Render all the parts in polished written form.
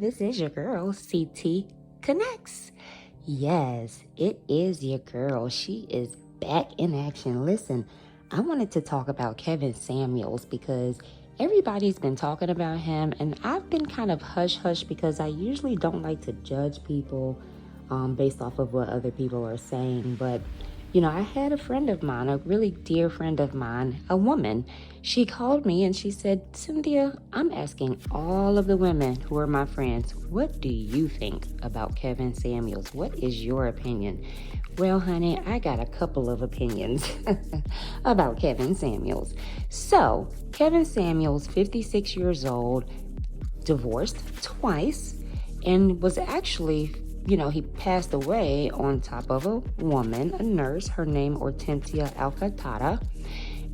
this is your girl, CT Connects. Yes, it is your girl. She is back in action. Listen, I wanted to talk about Kevin Samuels because everybody's been talking about him, and I've been kind of hush-hush because I usually don't like to judge people based off of what other people are saying. But, I had a friend of mine, a really dear friend of mine, a woman. She called me and she said, Cynthia, I'm asking all of the women who are my friends, what do you think about Kevin Samuels? What is your opinion? Well, honey, I got a couple of opinions about Kevin Samuels. So, Kevin Samuels, 56 years old, divorced twice, and was actually, he passed away on top of a woman, a nurse, her name Hortensia Alcantara.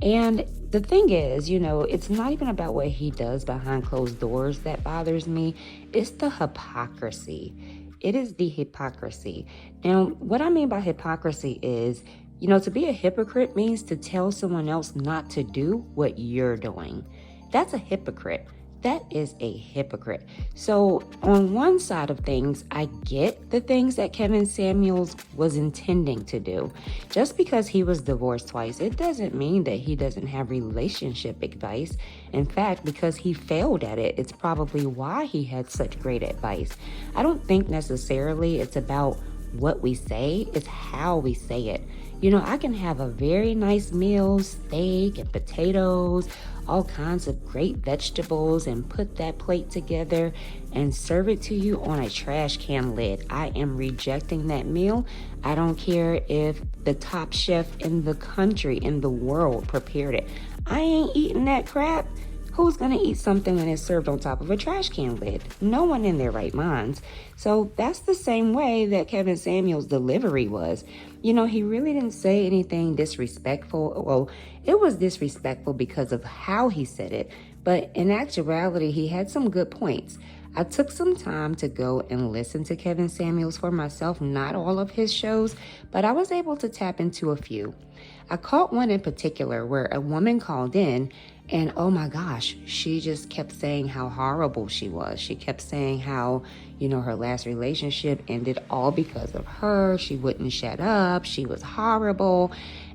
And the thing is, it's not even about what he does behind closed doors that bothers me. It's the hypocrisy. It is the hypocrisy. Now, what I mean by hypocrisy is, to be a hypocrite means to tell someone else not to do what you're doing. That's a hypocrite. That is a hypocrite. So on one side of things, I get the things that Kevin Samuels was intending to do. Just because he was divorced twice, it doesn't mean that he doesn't have relationship advice. In fact, because he failed at it, it's probably why he had such great advice. I don't think necessarily it's about what we say, it's how we say it. I can have a very nice meal, steak and potatoes, all kinds of great vegetables, and put that plate together and serve it to you on a trash can lid. I am rejecting that meal. I don't care if the top chef in the country, in the world, prepared it. I ain't eating that crap. Who's going to eat something when it's served on top of a trash can lid? No one in their right minds. So that's the same way that Kevin Samuels' delivery was. He really didn't say anything disrespectful. Well, it was disrespectful because of how he said it. But in actuality, he had some good points. I took some time to go and listen to Kevin Samuels for myself, not all of his shows, but I was able to tap into a few. I caught one in particular where a woman called in and oh my gosh, she just kept saying how horrible she was. She kept saying how, her last relationship ended all because of her. She wouldn't shut up. She was horrible.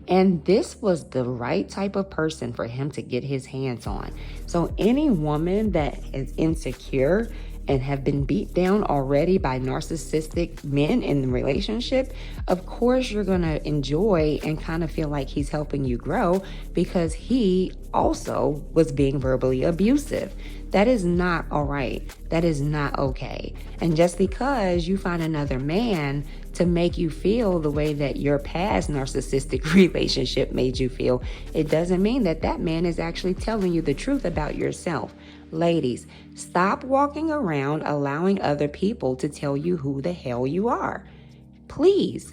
And this was the right type of person for him to get his hands on. So any woman that is insecure and have been beat down already by narcissistic men in the relationship, of course you're going to enjoy and kind of feel like he's helping you grow because he also was being verbally abusive. That is not all right. That is not okay. And just because you find another man to make you feel the way that your past narcissistic relationship made you feel, it doesn't mean that that man is actually telling you the truth about yourself. Ladies, stop walking around allowing other people to tell you who the hell you are. Please.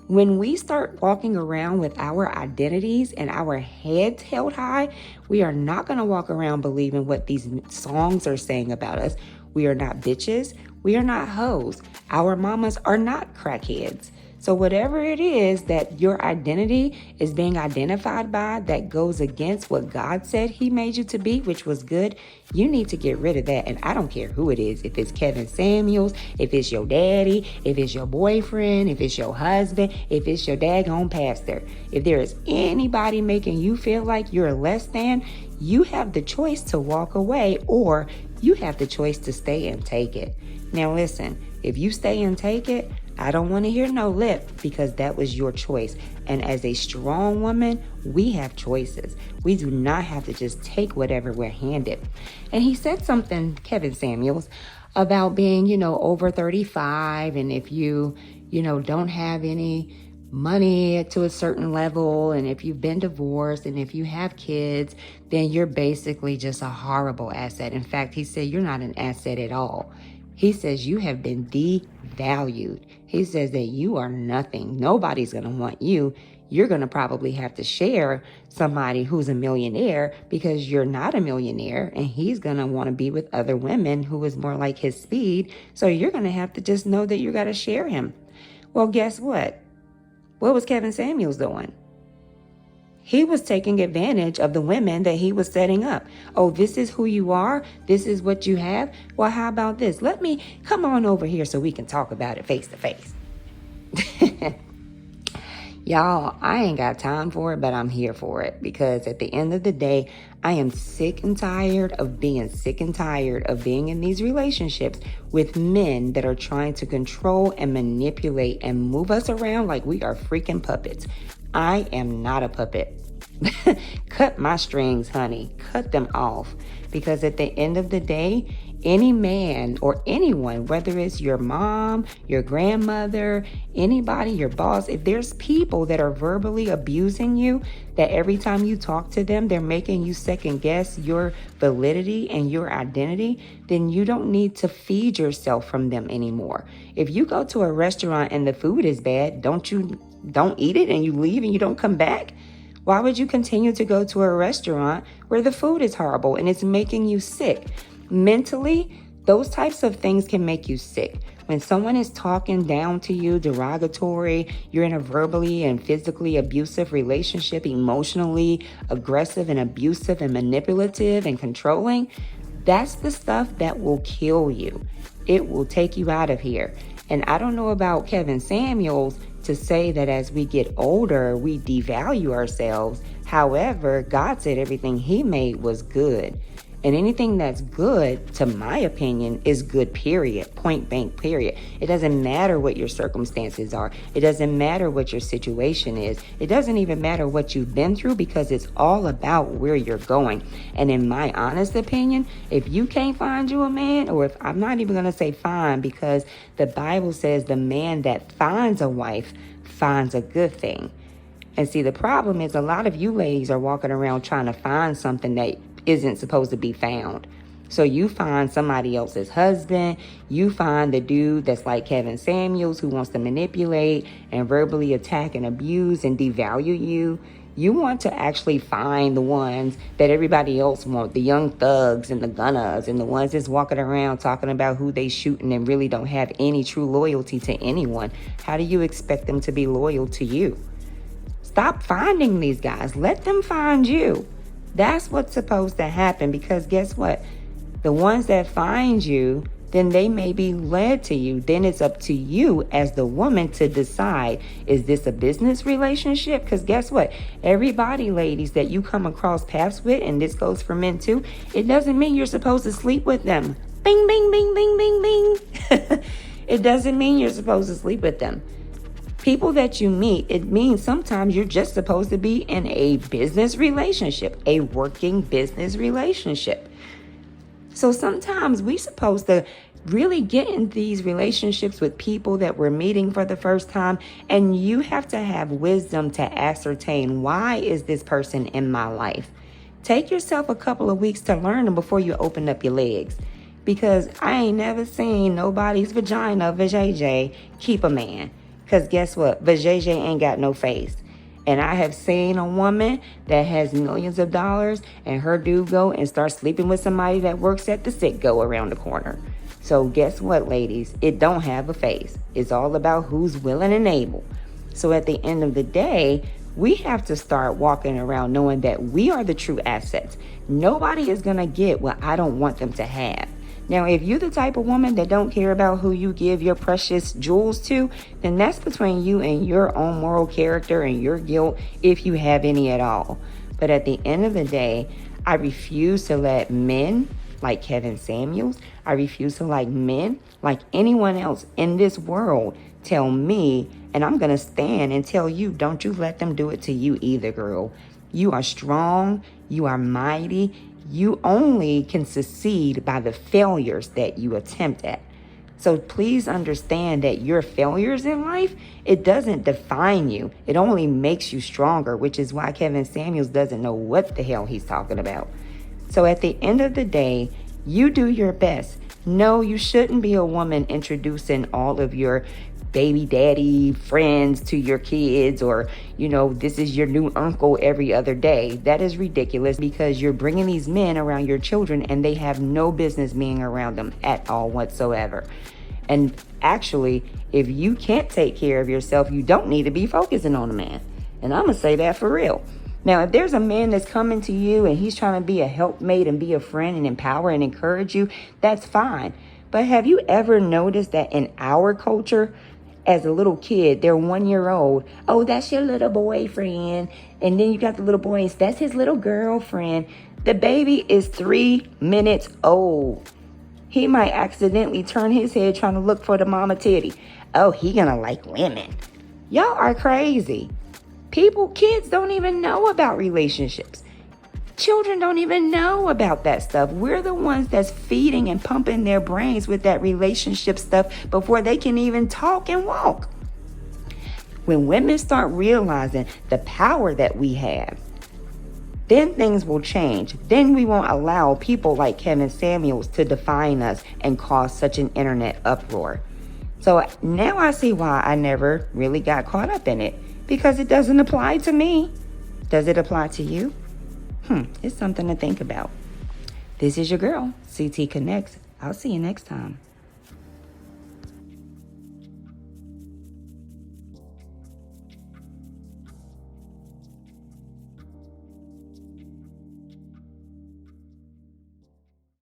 When we start walking around with our identities and our heads held high, we are not going to walk around believing what these songs are saying about us. We are not bitches. We are not hoes. Our mamas are not crackheads. So whatever it is that your identity is being identified by that goes against what God said he made you to be, which was good, you need to get rid of that. And I don't care who it is. If it's Kevin Samuels, if it's your daddy, if it's your boyfriend, if it's your husband, if it's your daggone pastor. If there is anybody making you feel like you're less than, you have the choice to walk away or you have the choice to stay and take it. Now listen, if you stay and take it, I don't want to hear no lip because that was your choice. And as a strong woman, we have choices. We do not have to just take whatever we're handed. And he said something, Kevin Samuels, about being, over 35. And if you, don't have any money to a certain level, and if you've been divorced, and if you have kids, then you're basically just a horrible asset. In fact, he said, you're not an asset at all. He says you have been devalued. He says that you are nothing. Nobody's going to want you. You're going to probably have to share somebody who's a millionaire because you're not a millionaire, and he's going to want to be with other women who is more like his speed. So you're going to have to just know that you got to share him. Well, guess what? What was Kevin Samuels doing? He was taking advantage of the women that he was setting up. Oh, this is who you are. This is what you have. Well, how about this? Let me come on over here so we can talk about it face to face. Y'all, I ain't got time for it, but I'm here for it because at the end of the day, I am sick and tired of being in these relationships with men that are trying to control and manipulate and move us around like we are freaking puppets. I am not a puppet. Cut my strings, honey. Cut them off. Because at the end of the day, any man or anyone, whether it's your mom, your grandmother, anybody, your boss, if there's people that are verbally abusing you, that every time you talk to them, they're making you second guess your validity and your identity, then you don't need to feed yourself from them anymore. If you go to a restaurant and the food is bad, don't eat it and you leave and you don't come back? Why would you continue to go to a restaurant where the food is horrible and it's making you sick? Mentally, those types of things can make you sick. When someone is talking down to you, derogatory, you're in a verbally and physically abusive relationship, emotionally aggressive and abusive and manipulative and controlling, that's the stuff that will kill you. It will take you out of here. And I don't know about Kevin Samuels to say that as we get older, we devalue ourselves. However, God said everything he made was good. And anything that's good, to my opinion, is good, period. Point blank, period. It doesn't matter what your circumstances are. It doesn't matter what your situation is. It doesn't even matter what you've been through because it's all about where you're going. And in my honest opinion, if you can't find you a man, or if I'm not even going to say find, because the Bible says the man that finds a wife finds a good thing. And see, the problem is a lot of you ladies are walking around trying to find something that isn't supposed to be found. So you find somebody else's husband, you find the dude that's like Kevin Samuels who wants to manipulate and verbally attack and abuse and devalue you. You want to actually find the ones that everybody else wants, the young thugs and the gunners and the ones that's walking around talking about who they shooting and really don't have any true loyalty to anyone. How do you expect them to be loyal to you? Stop finding these guys. Let them find you. That's what's supposed to happen, because guess what? The ones that find you, then they may be led to you. Then it's up to you as the woman to decide, is this a business relationship? Because guess what? Everybody, ladies, that you come across paths with, and this goes for men too, it doesn't mean you're supposed to sleep with them. Bing, bing, bing, bing, bing, bing. It doesn't mean you're supposed to sleep with them. People that you meet, it means sometimes you're just supposed to be in a business relationship, a working business relationship. So sometimes we're supposed to really get in these relationships with people that we're meeting for the first time, and you have to have wisdom to ascertain, why is this person in my life? Take yourself a couple of weeks to learn them before you open up your legs. Because I ain't never seen nobody's vajayjay keep a man. Because guess what? Vajayjay ain't got no face. And I have seen a woman that has millions of dollars and her dude go and start sleeping with somebody that works at the Citgo around the corner. So guess what, ladies? It don't have a face. It's all about who's willing and able. So at the end of the day, we have to start walking around knowing that we are the true assets. Nobody is going to get what I don't want them to have. Now, if you're the type of woman that don't care about who you give your precious jewels to, then that's between you and your own moral character and your guilt, if you have any at all. But at the end of the day, I refuse to let men like Kevin Samuels, I refuse to let men like anyone else in this world tell me, and I'm going to stand and tell you, don't you let them do it to you either, girl. You are strong. You are mighty. You only can succeed by the failures that you attempt at. So please understand that your failures in life, it doesn't define you. It only makes you stronger, which is why Kevin Samuels doesn't know what the hell he's talking about. So at the end of the day, you do your best. No, you shouldn't be a woman introducing all of your baby daddy friends to your kids, or, this is your new uncle every other day. That is ridiculous, because you're bringing these men around your children and they have no business being around them at all whatsoever. And actually, if you can't take care of yourself, you don't need to be focusing on a man. And I'm going to say that for real. Now, if there's a man that's coming to you and he's trying to be a helpmate and be a friend and empower and encourage you, that's fine. But have you ever noticed that in our culture, as a little kid, they're 1 year old. Oh, that's your little boyfriend. And then you got the little boys, that's his little girlfriend. The baby is 3 minutes old. He might accidentally turn his head trying to look for the mama titty. Oh, he gonna like women. Y'all are crazy. Kids don't even know about relationships. Children don't even know about that stuff. We're the ones that's feeding and pumping their brains with that relationship stuff before they can even talk and walk. When women start realizing the power that we have, then things will change. Then we won't allow people like Kevin Samuels to define us and cause such an internet uproar. So now I see why I never really got caught up in it, because it doesn't apply to me. Does it apply to you? It's something to think about. This is your girl, CT Connects. I'll see you next time.